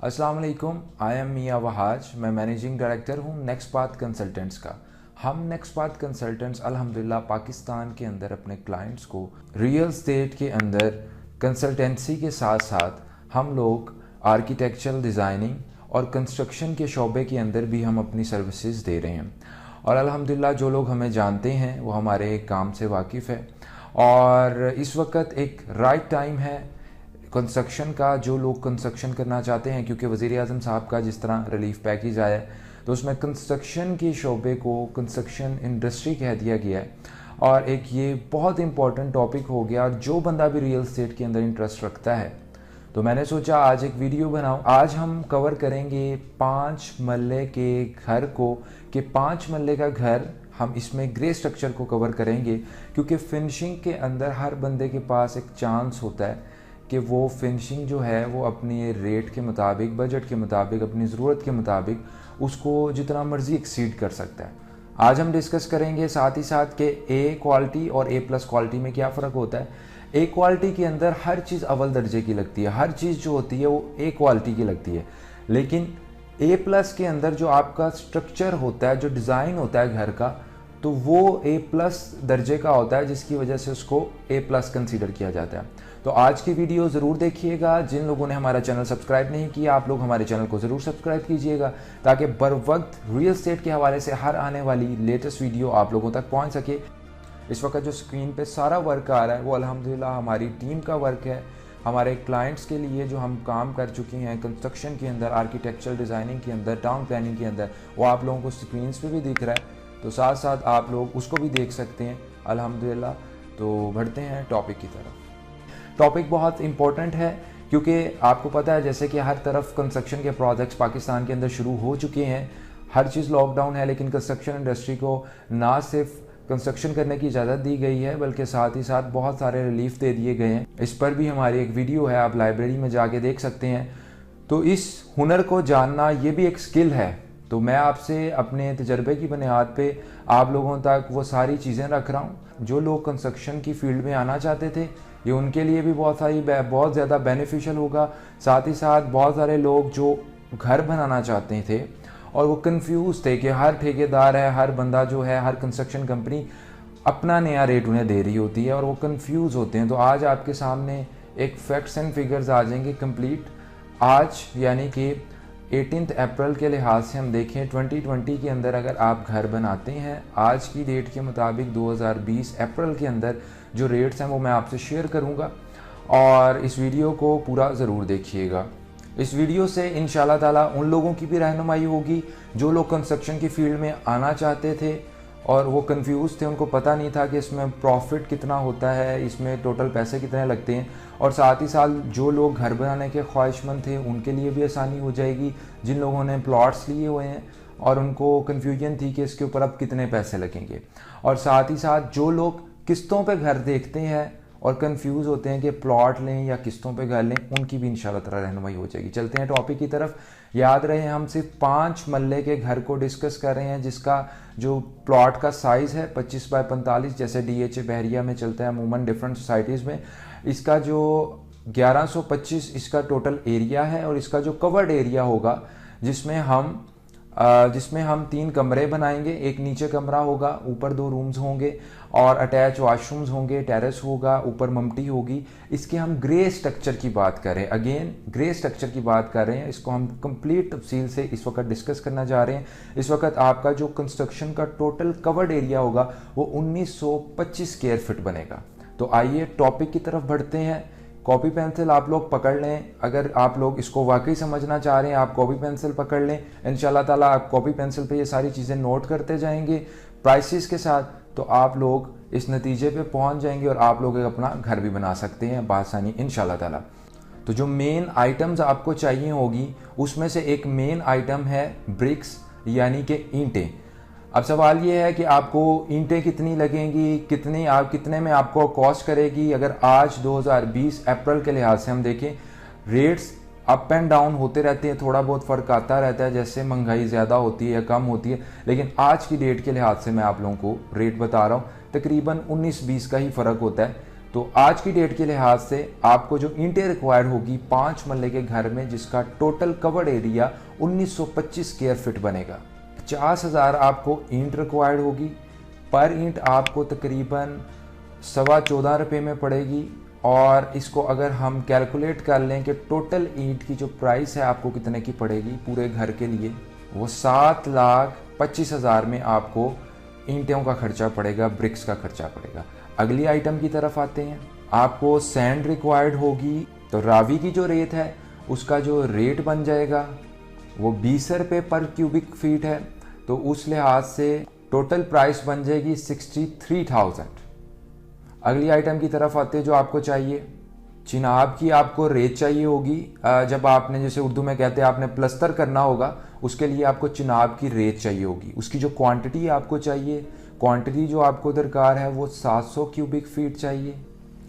अस्सलाम वालेकुम, I am मियां वहाज। मैं मैनेजिंग डायरेक्टर हूँ नेक्स्ट पाथ कंसल्टेंट्स का। हम नेक्स्ट पाथ कंसल्टेंट्स अल्हम्दुलिल्लाह पाकिस्तान के अंदर अपने क्लाइंट्स को रियल एस्टेट के अंदर कंसल्टेंसी के साथ साथ हम लोग आर्किटेक्चरल डिज़ाइनिंग और कंस्ट्रक्शन के शोबे के अंदर भी हम अपनी सर्विसेज दे रहे हैं। और अल्हम्दुलिल्लाह जो लोग हमें जानते हैं वो हमारे काम से वाकिफ़ है और इस वक्त एक राइट टाइम है कंस्ट्रक्शन का। जो लोग कंस्ट्रक्शन करना चाहते हैं, क्योंकि वज़ीर आज़म साहब का जिस तरह रिलीफ पैकेज आया है तो उसमें कंस्ट्रक्शन के शोबे को कंस्ट्रक्शन इंडस्ट्री कह दिया गया है और एक ये बहुत इंपॉर्टेंट टॉपिक हो गया। और जो बंदा भी रियल एस्टेट के अंदर इंटरेस्ट रखता है तो मैंने सोचा आज एक वीडियो बनाऊं। आज हम कवर करेंगे 5 मरले के घर को, कि 5 मरले का घर हम इसमें ग्रे स्ट्रक्चर को कवर करेंगे, क्योंकि फिनिशिंग के अंदर हर बंदे के पास एक चांस होता है कि वो फिनिशिंग जो है वो अपने रेट के मुताबिक, बजट के मुताबिक, अपनी ज़रूरत के मुताबिक उसको जितना मर्ज़ी एक्सीड कर सकता है। आज हम डिस्कस करेंगे साथ ही साथ कि ए क्वालिटी और ए प्लस क्वालिटी में क्या फ़र्क होता है। ए क्वालिटी के अंदर हर चीज़ अव्वल दर्जे की लगती है, हर चीज़ जो होती है वो ए क्वालिटी की लगती है। लेकिन ए प्लस के अंदर जो आपका स्ट्रक्चर होता है, जो डिज़ाइन होता है घर का, तो वो ए प्लस दर्जे का होता है, जिसकी वजह से उसको ए प्लस कंसीडर किया जाता है। तो आज की वीडियो ज़रूर देखिएगा। जिन लोगों ने हमारा चैनल सब्सक्राइब नहीं किया, आप लोग हमारे चैनल को ज़रूर सब्सक्राइब कीजिएगा ताकि बर वक्त रियल एस्टेट के हवाले से हर आने वाली लेटेस्ट वीडियो आप लोगों तक पहुंच सके। इस वक्त जो स्क्रीन पे सारा वर्क आ रहा है वो अल्हम्दुलिल्लाह हमारी टीम का वर्क है। हमारे क्लाइंट्स के लिए जो हम काम कर चुके हैं कंस्ट्रक्शन के अंदर, आर्किटेक्चरल डिज़ाइनिंग के अंदर, टाउन प्लानिंग के अंदर, वो आप लोगों को स्क्रीन पे भी दिख रहा है, तो साथ साथ आप लोग उसको भी देख सकते हैं अल्हम्दुलिल्लाह। तो बढ़ते हैं टॉपिक की तरफ। टॉपिक बहुत इंपॉर्टेंट है क्योंकि आपको पता है जैसे कि हर तरफ कंस्ट्रक्शन के प्रोजेक्ट्स पाकिस्तान के अंदर शुरू हो चुके हैं। हर चीज़ लॉकडाउन है, लेकिन कंस्ट्रक्शन इंडस्ट्री को ना सिर्फ कंस्ट्रक्शन करने की इजाज़त दी गई है बल्कि साथ ही साथ बहुत सारे रिलीफ दे दिए गए हैं। इस पर भी हमारी एक वीडियो है, आप लाइब्रेरी में जाके देख सकते हैं। तो इस हुनर को जानना ये भी एक स्किल है। तो मैं आपसे अपने तजर्बे की बुनियाद पे आप लोगों तक वो सारी चीज़ें रख रहा हूँ। जो लोग कंस्ट्रक्शन की फील्ड में आना चाहते थे, ये उनके लिए भी बहुत ज़्यादा बेनिफिशियल होगा। साथ ही साथ बहुत सारे लोग जो घर बनाना चाहते थे और वो कंफ्यूज थे कि हर ठेकेदार है, हर बंदा जो है, हर कंस्ट्रक्शन कंपनी अपना नया रेट उन्हें दे रही होती है और वो कंफ्यूज होते हैं। तो आज आपके सामने एक फैक्ट्स एंड फिगर्स आ जाएंगे कंप्लीट। आज यानी कि 18 अप्रैल के लिहाज से हम देखें 2020 के अंदर अगर आप घर बनाते हैं, आज की डेट के मुताबिक 2020 अप्रैल के अंदर जो रेट्स हैं वो मैं आपसे शेयर करूंगा और इस वीडियो को पूरा ज़रूर देखिएगा। इस वीडियो से इंशाल्लाह ताला उन लोगों की भी रहनुमाई होगी जो लोग कंस्ट्रक्शन की फील्ड में आना चाहते थे और वो कंफ्यूज थे, उनको पता नहीं था कि इसमें प्रॉफिट कितना होता है, इसमें टोटल पैसे कितने लगते हैं। और साथ ही साथ जो लोग घर बनाने के ख्वाहिशमंद थे उनके लिए भी आसानी हो जाएगी, जिन लोगों ने प्लॉट्स लिए हुए हैं और उनको कन्फ्यूजन थी कि इसके ऊपर अब कितने पैसे लगेंगे। और साथ ही साथ जो लोग किस्तों पे घर देखते हैं और कंफ्यूज होते हैं कि प्लॉट लें या किस्तों पे घर लें, उनकी भी इंशाल्लाह ताला रहनुमाई हो जाएगी। चलते हैं टॉपिक की तरफ। याद रहे हम सिर्फ 5 मरले के घर को डिस्कस कर रहे हैं जिसका जो प्लॉट का साइज़ है 25 बाय 45, जैसे DHA बहरिया में चलता है अमूमन डिफरेंट सोसाइटीज़ में। इसका जो 1125 इसका टोटल एरिया है और इसका जो कवर्ड एरिया होगा जिसमें हम 3 कमरे बनाएंगे। एक नीचे कमरा होगा, ऊपर 2 रूम्स होंगे और अटैच वाशरूम्स होंगे, टेरेस होगा, ऊपर ममटी होगी। इसके हम ग्रे स्ट्रक्चर की बात करें, अगेन ग्रे स्ट्रक्चर की बात कर रहे हैं, इसको हम कंप्लीट तफसील से इस वक्त डिस्कस करना जा रहे हैं। इस वक्त आपका जो कंस्ट्रक्शन का टोटल कवर्ड एरिया होगा वो 1925 स्क्वायर फीट बनेगा। तो आइए टॉपिक की तरफ बढ़ते हैं। कॉपी पेंसिल आप लोग पकड़ लें, अगर आप लोग इसको वाकई समझना चाह रहे हैं आप कॉपी पेंसिल पकड़ लें। इंशाल्लाह ताला आप कॉपी पेंसिल पे ये सारी चीज़ें नोट करते जाएंगे प्राइसेस के साथ, तो आप लोग इस नतीजे पे पहुंच जाएंगे और आप लोग अपना घर भी बना सकते हैं बासानी इंशाल्लाह ताला। तो जो मेन आइटम्स आपको चाहिए होगी उसमें से एक मेन आइटम है ब्रिक्स यानी कि ईंटें। अब सवाल ये है कि आपको ईंटें कितनी लगेंगी, कितने में आपको कॉस्ट करेगी। अगर आज 2020 अप्रैल के लिहाज से हम देखें, रेट्स अप एंड डाउन होते रहते हैं, थोड़ा बहुत फ़र्क आता रहता है जैसे महंगाई ज़्यादा होती है या कम होती है, लेकिन आज की डेट के लिहाज से मैं आप लोगों को रेट बता रहा हूँ, तकरीबन 19-20 का ही फ़र्क होता है। तो आज की डेट के लिहाज से आपको जो ईंटें रिक्वायर्ड होगी 5 मरले के घर में, जिसका total covered area 1925 square feet बनेगा, 50,000 आपको ईंट रिक्वायर्ड होगी। पर ईंट आपको तकरीबन 14.25 में पड़ेगी। और इसको अगर हम कैलकुलेट कर लें कि टोटल ईंट की जो प्राइस है आपको कितने की पड़ेगी पूरे घर के लिए, वो 7,25,000 में आपको ईंटों का खर्चा पड़ेगा, ब्रिक्स का खर्चा पड़ेगा। अगली आइटम की तरफ आते हैं। आपको सैंड रिक्वायर्ड होगी, तो रावी की जो रेत है उसका जो रेट बन जाएगा वो 20 रुपये पर क्यूबिक फीट है। तो उस लिहाज से टोटल प्राइस बन जाएगी 63,000। अगली आइटम की तरफ आते हैं जो आपको चाहिए। चिनाब की आपको रेत चाहिए होगी। जब आपने, जैसे उर्दू में कहते हैं, आपने प्लस्तर करना होगा, उसके लिए आपको चिनाब की रेत चाहिए होगी। उसकी जो क्वांटिटी आपको चाहिए, क्वांटिटी जो आपको दरकार है वो 700 क्यूबिक फीट चाहिए।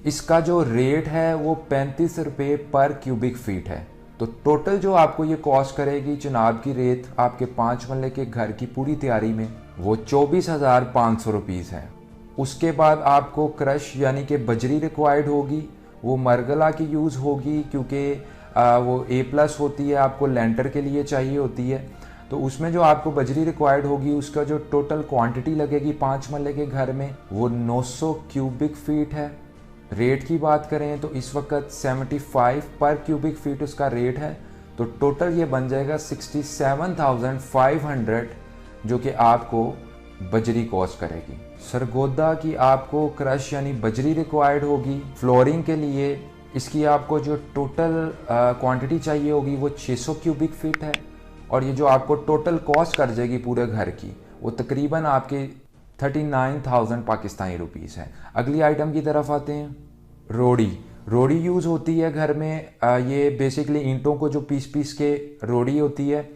इसका जो रेट है वो 35 रुपये पर क्यूबिक फीट है। तो टोटल जो आपको ये कॉस्ट करेगी चिनाब की रेत आपके 5 मरले के घर की पूरी तैयारी में, वो 24,500 रुपीज़ है। उसके बाद आपको क्रश यानी कि बजरी रिक्वायर्ड होगी। वो मरगला की यूज़ होगी क्योंकि वो A+ होती है, आपको लेंटर के लिए चाहिए होती है। तो उसमें जो आपको बजरी रिक्वायर्ड होगी, उसका जो टोटल क्वांटिटी लगेगी 5 मरले के घर में, वो 900 क्यूबिक फीट है। रेट की बात करें तो इस वक्त 75 पर क्यूबिक फीट उसका रेट है। तो टोटल ये बन जाएगा 67,500, जो कि आपको बजरी कॉस्ट करेगी। सरगोदा की आपको क्रश यानी बजरी रिक्वायर्ड होगी। फ्लोरिंग के लिए इसकी आपको जो टोटल क्वांटिटी चाहिए होगी वो 600 क्यूबिक फीट है। और ये जो आपको टोटल कॉस्ट कर जाएगी पूरे घर की, वो तकरीबन आपके 39,000 पाकिस्तानी रुपीज़ है। अगली आइटम की तरफ आते हैं। रोड़ी यूज़ होती है घर में। ये बेसिकली ईंटों को जो पीस के रोड़ी होती है,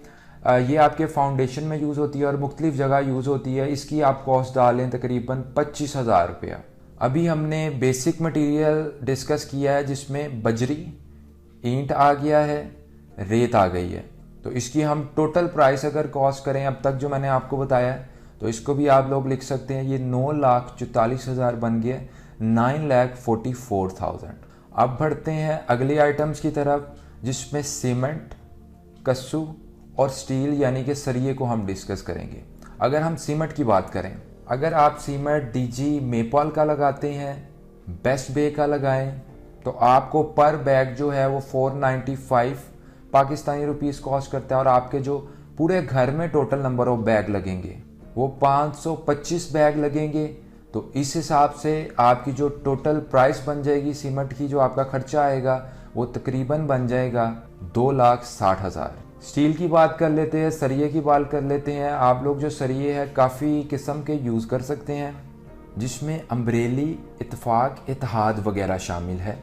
ये आपके फाउंडेशन में यूज़ होती है और मुख्तलिफ जगह यूज़ होती है। इसकी आप कॉस्ट डालें तकरीबन 25,000 रुपया। अभी हमने बेसिक मटेरियल डिस्कस किया है, जिसमें बजरी, ईंट आ गया है, रेत आ गई है। तो इसकी हम टोटल प्राइस अगर कॉस्ट करें अब तक जो मैंने आपको बताया है, तो इसको भी आप लोग लिख सकते हैं। ये 9,44,000 बन गया, 9,44,000। अब बढ़ते हैं अगले आइटम्स की तरफ, जिसमें सीमेंट, कस्सू और स्टील यानी कि सरिये को हम डिस्कस करेंगे। अगर हम सीमेंट की बात करें, अगर आप सीमेंट DG मेपाल का लगाते हैं, बेस्ट बे का लगाएं, तो आपको पर बैग जो है वो 495 पाकिस्तानी रुपीज़ कॉस्ट करता है। और आपके जो पूरे घर में टोटल नंबर ऑफ बैग लगेंगे वो 525 बैग लगेंगे। तो इस हिसाब से आपकी जो टोटल प्राइस बन जाएगी सीमेंट की, जो आपका खर्चा आएगा वो तकरीबन बन जाएगा 2,60,000। स्टील की बात कर लेते हैं, सरिये की बात कर लेते हैं। आप लोग जो सरिये हैं काफ़ी किस्म के यूज़ कर सकते हैं, जिसमें अम्ब्रेली, इत्तेफाक, इत्तेहाद वगैरह शामिल है।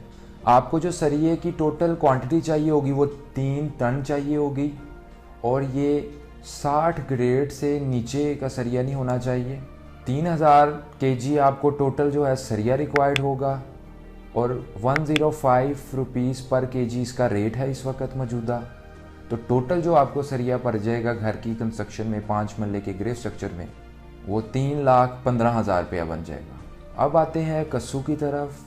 आपको जो सरिये की टोटल क्वांटिटी चाहिए होगी वो 3 टन चाहिए होगी। और ये 60 ग्रेड से नीचे का सरिया नहीं होना चाहिए। 3,000 kg आपको टोटल जो है सरिया रिक्वायर्ड होगा। और 105 रुपीज़ पर kg इसका रेट है इस वक्त मौजूदा। तो टोटल जो आपको सरिया पड़ जाएगा घर की कंस्ट्रक्शन में 5 मरले के ग्रे स्ट्रक्चर में, वो 3,15,000 रुपया बन जाएगा। अब आते हैं कस्सू की तरफ।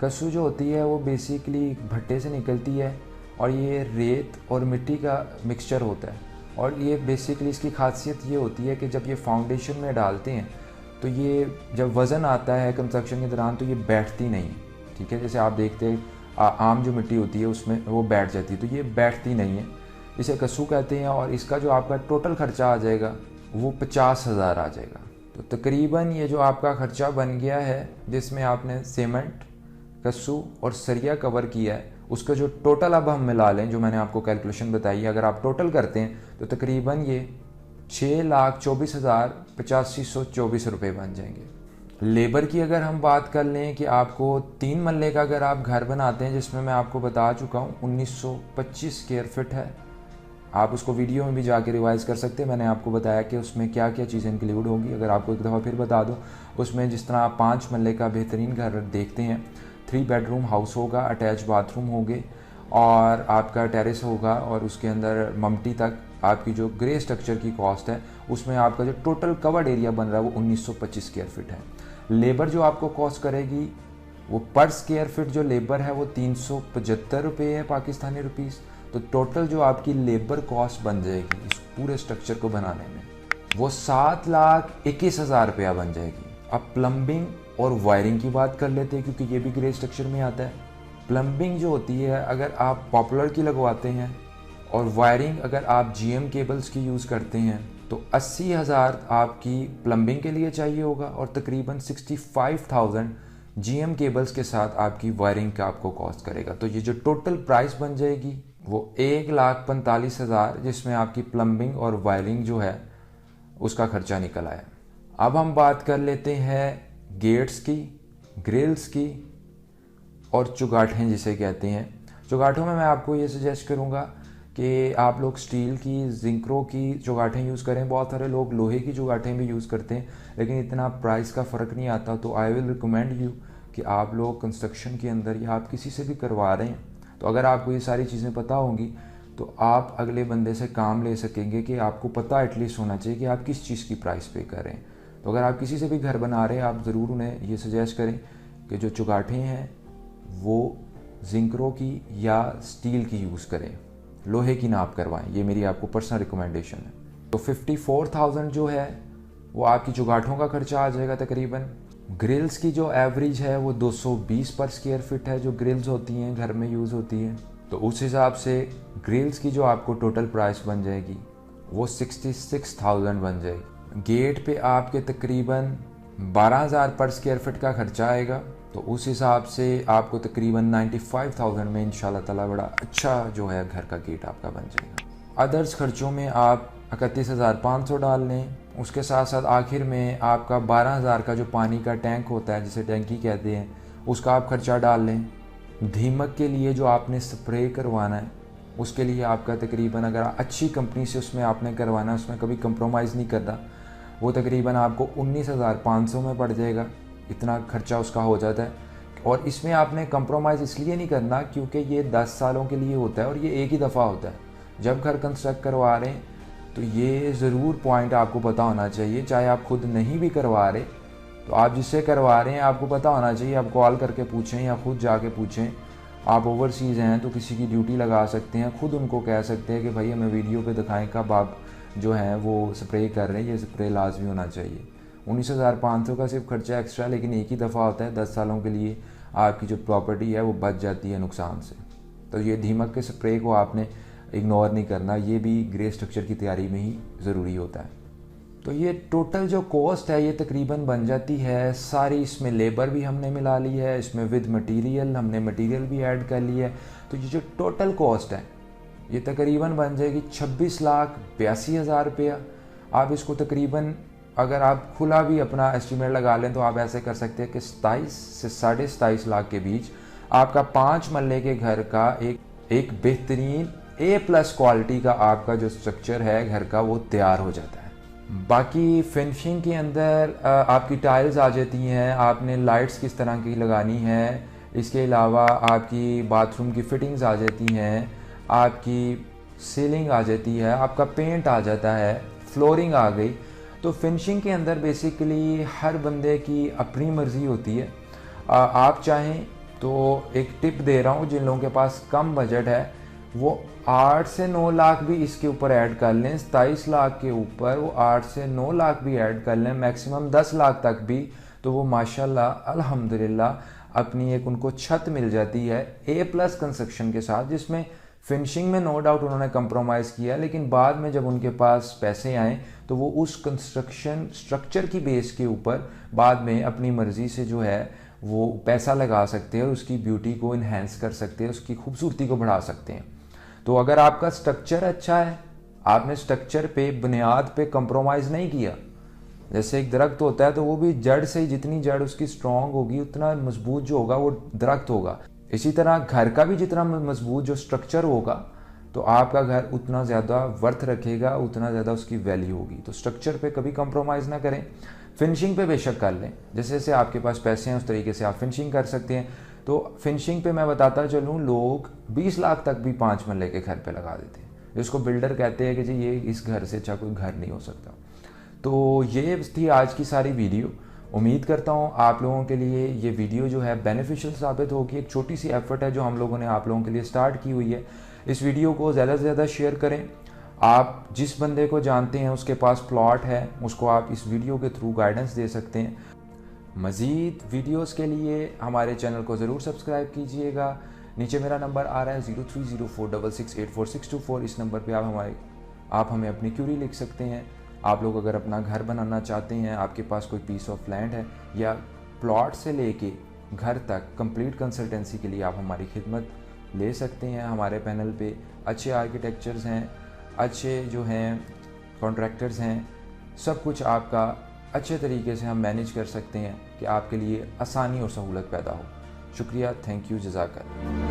कस्सू जो होती है वो बेसिकली भट्टे से निकलती है और ये रेत और मिट्टी का मिक्सचर होता है। और ये बेसिकली इसकी खासियत ये होती है कि जब ये फाउंडेशन में डालते हैं तो ये जब वज़न आता है कंस्ट्रक्शन के दौरान तो ये बैठती नहीं, ठीक है। जैसे आप देखते हैं आम जो मिट्टी होती है उसमें वो बैठ जाती है, तो ये बैठती नहीं है, इसे कस्सू कहते हैं। और इसका जो आपका टोटल खर्चा आ जाएगा वो 50,000 आ जाएगा। तो तकरीबन ये जो आपका खर्चा बन गया है, जिसमें आपने सीमेंट, कस्सू और सरिया कवर किया है, उसका जो टोटल अब हम मिला लें, जो मैंने आपको कैलकुलेशन बताई है, अगर आप टोटल करते हैं तो तकरीबन ये 6,24,8524 रुपये बन जाएंगे। लेबर की अगर हम बात कर लें कि आपको 3 मरले का अगर आप घर बनाते हैं, जिसमें मैं आपको बता चुका हूँ 1925 स्क्वायर फीट है, आप उसको वीडियो में भी जाके रिवाइज कर सकते हैं। मैंने आपको बताया कि उसमें क्या क्या चीज़ें इंक्लूड होंगी। अगर आपको एक दफ़ा फिर बता दूं, उसमें जिस तरह आप 5 मरले का बेहतरीन घर देखते हैं, 3 बेडरूम हाउस होगा, अटैच बाथरूम होंगे और आपका टेरेस होगा, और उसके अंदर ममटी तक आपकी जो ग्रे स्ट्रक्चर की कॉस्ट है, उसमें आपका जो टोटल कवर्ड एरिया बन रहा है वो 1925 स्क्वायर फीट है। लेबर जो आपको कॉस्ट करेगी वो पर स्क्वायर फिट जो लेबर है वो 375 रुपये है पाकिस्तानी रुपीस। तो टोटल जो आपकी लेबर कॉस्ट बन जाएगी इस पूरे स्ट्रक्चर को बनाने में वो 7,21,000 रुपया बन जाएगी। अब प्लम्बिंग और वायरिंग की बात कर लेते हैं क्योंकि ये भी ग्रे स्ट्रक्चर में आता है। प्लम्बिंग जो होती है अगर आप पॉपुलर की लगवाते हैं और वायरिंग अगर आप GM केबल्स की यूज़ करते हैं तो 80,000 आपकी प्लम्बिंग के लिए चाहिए होगा और तकरीबन 65,000 GM केबल्स के साथ आपकी वायरिंग का आपको कॉस्ट करेगा। तो ये जो टोटल प्राइस बन जाएगी वो 1,45,000 जिसमें आपकी प्लम्बिंग और वायरिंग जो है उसका खर्चा निकल आया। अब हम बात कर लेते हैं गेट्स की, ग्रिल्स की और चुगाठें जिसे कहते हैं। चुगाठों में मैं आपको ये सजेस्ट करूँगा कि आप लोग स्टील की, जिंक्रो की चुगाठें यूज़ करें। बहुत सारे लोग लोहे की चुगाठें भी यूज़ करते हैं लेकिन इतना प्राइस का फ़र्क नहीं आता। तो आई विल रिकमेंड यू कि आप लोग कंस्ट्रक्शन के अंदर या आप किसी से भी करवा रहे हैं तो अगर आपको ये सारी चीज़ें पता होंगी तो आप अगले बंदे से काम ले सकेंगे कि आपको पता एटलीस्ट होना चाहिए कि आप किस चीज़ की प्राइस पे कर रहे हैं। तो अगर आप किसी से भी घर बना रहे हैं आप ज़रूर उन्हें ये सजेस्ट करें कि जो चुगाठें हैं वो जिंक्रो की या स्टील की यूज़ करें, लोहे की ना आप करवाएं। ये मेरी आपको पर्सनल रिकमेंडेशन है। तो 54,000 जो है वो आपकी चुगाठों का खर्चा आ जाएगा तकरीबन। ग्रिल्स की जो एवरेज है वो 220 पर स्क्वायर फिट है जो ग्रिल्स होती हैं घर में यूज़ होती हैं। तो उस हिसाब से ग्रिल्स की जो आपको टोटल प्राइस बन जाएगी वो 66,000 बन जाएगी। गेट पे आपके तकरीबन 12,000 पर स्क्वायर फिट का खर्चा आएगा। तो उस हिसाब से आपको तकरीबन 95,000 में इंशाल्लाह ताला बड़ा अच्छा जो है घर का गेट आपका बन जाएगा। अदर्स खर्चों में आप 31,500 डाल लें। उसके साथ साथ आखिर में आपका 12,000 का जो पानी का टैंक होता है जिसे टैंकी कहते हैं उसका आप खर्चा डाल लें। दीमक के लिए जो आपने स्प्रे करवाना है उसके लिए आपका तकरीबन अगर अच्छी कंपनी से उसमें आपने करवाना है, उसमें कभी कंप्रोमाइज़ नहीं करना, वो तकरीबन आपको 19,500 में पड़ जाएगा। इतना खर्चा उसका हो जाता है। और इसमें आपने कंप्रोमाइज़ इसलिए नहीं करना क्योंकि ये 10 सालों के लिए होता है और ये एक ही दफ़ा होता है। जब घर कंस्ट्रक्ट करवा रहे हैं तो ये ज़रूर पॉइंट आपको पता होना चाहिए। चाहे आप खुद नहीं भी करवा रहे तो आप जिससे करवा रहे हैं आपको पता होना चाहिए। आप कॉल करके पूछें या खुद जाके पूछें। आप ओवरसीज़ हैं तो किसी की ड्यूटी लगा सकते हैं, खुद उनको कह सकते हैं कि भाई हमें वीडियो पे दिखाएं कब आप जो हैं वो स्प्रे कर रहे हैं, ये स्प्रे लाजमी होना चाहिए। 19,500 का सिर्फ खर्चा एक्स्ट्रा, लेकिन एक ही दफ़ा होता है। 10 सालों के लिए आपकी जो प्रॉपर्टी है वो बच जाती है नुकसान से। तो ये दीमक के स्प्रे को आपने इग्नोर नहीं करना, ये भी ग्रे स्ट्रक्चर की तैयारी में ही ज़रूरी होता है। तो ये टोटल जो कॉस्ट है ये तकरीबन बन जाती है सारी। इसमें लेबर भी हमने मिला ली है, इसमें विद मटेरियल हमने मटेरियल भी ऐड कर ली है। तो ये जो टोटल कॉस्ट है ये तकरीबन बन जाएगी 26,82,000 रुपया। आप इसको तकरीबन अगर आप खुला भी अपना एस्टीमेट लगा लें तो आप ऐसे कर सकते हैं कि 27 से 27.5 लाख के बीच आपका 5 मरले के घर का एक बेहतरीन A+ क्वालिटी का आपका जो स्ट्रक्चर है घर का वो तैयार हो जाता है। बाकी फिनिशिंग के अंदर आपकी टाइल्स आ जाती हैं, आपने लाइट्स किस तरह की लगानी है, इसके अलावा आपकी बाथरूम की फिटिंग्स आ जाती हैं, आपकी सीलिंग आ जाती है, आपका पेंट आ जाता है, फ्लोरिंग आ गई। तो फिनिशिंग के अंदर बेसिकली हर बंदे की अपनी मर्ज़ी होती है। आप चाहें तो एक टिप दे रहा हूँ, जिन लोगों के पास कम बजट है वो 8 से 9 लाख भी इसके ऊपर ऐड कर लें। 27 लाख के ऊपर वो 8 से 9 लाख भी ऐड कर लें, मैक्सिमम 10 लाख तक भी। तो वो माशाल्लाह अल्हम्दुलिल्लाह अपनी एक उनको छत मिल जाती है A+ कंस्ट्रक्शन के साथ, जिसमें फिनिशिंग में नो डाउट उन्होंने कंप्रोमाइज़ किया, लेकिन बाद में जब उनके पास पैसे आए तो वो उस कंस्ट्रक्शन स्ट्रक्चर की बेस के ऊपर बाद में अपनी मर्ज़ी से जो है वो पैसा लगा सकते हैं, उसकी ब्यूटी को इन्हेंस कर सकते हैं, उसकी खूबसूरती को बढ़ा सकते हैं। तो अगर आपका स्ट्रक्चर अच्छा है, आपने स्ट्रक्चर पे बुनियाद पे कंप्रोमाइज़ नहीं किया, जैसे एक दरख्त होता है तो वो भी जड़ से, जितनी जड़ उसकी स्ट्रॉन्ग होगी उतना मजबूत जो होगा वो दरख्त होगा। इसी तरह घर का भी जितना मजबूत जो स्ट्रक्चर होगा तो आपका घर उतना ज़्यादा वर्थ रखेगा, उतना ज़्यादा उसकी वैल्यू होगी। तो स्ट्रक्चर पे कभी कंप्रोमाइज़ ना करें। फिनिशिंग पे बेशक कर लें, जैसे जैसे आपके पास पैसे हैं उस तरीके से आप फिनिशिंग कर सकते हैं। तो फिनिशिंग पे मैं बताता चलूँ, लोग 20 लाख तक भी 5 मरले के घर पे लगा देते हैं, जिसको बिल्डर कहते हैं कि जी ये इस घर से अच्छा कोई घर नहीं हो सकता। तो ये थी आज की सारी वीडियो। उम्मीद करता हूँ आप लोगों के लिए ये वीडियो जो है बेनिफिशियल साबित होगी। एक छोटी सी एफर्ट है जो हम लोगों ने आप लोगों के लिए स्टार्ट की हुई है। इस वीडियो को ज़्यादा से ज़्यादा शेयर करें। आप जिस बंदे को जानते हैं उसके पास प्लॉट है, उसको आप इस वीडियो के थ्रू गाइडेंस दे सकते हैं। मज़ीद वीडियोस के लिए हमारे चैनल को ज़रूर सब्सक्राइब कीजिएगा। नीचे मेरा नंबर आ रहा है 0304668462 इस नंबर पे आप हमें अपनी क्यूरी लिख सकते हैं। आप लोग अगर अपना घर बनाना चाहते हैं, आपके पास कोई पीस ऑफ लैंड है या प्लॉट से लेके घर तक कंप्लीट कंसल्टेंसी के लिए आप हमारी खिदमत ले सकते हैं। हमारे पैनल पे अच्छे आर्किटेक्चर्स हैं, अच्छे जो हैं कॉन्ट्रैक्टर्स हैं, सब कुछ आपका अच्छे तरीके से हम मैनेज कर सकते हैं कि आपके लिए आसानी और सहूलत पैदा हो। शुक्रिया, थैंक यू, जज़ाकल्लाह।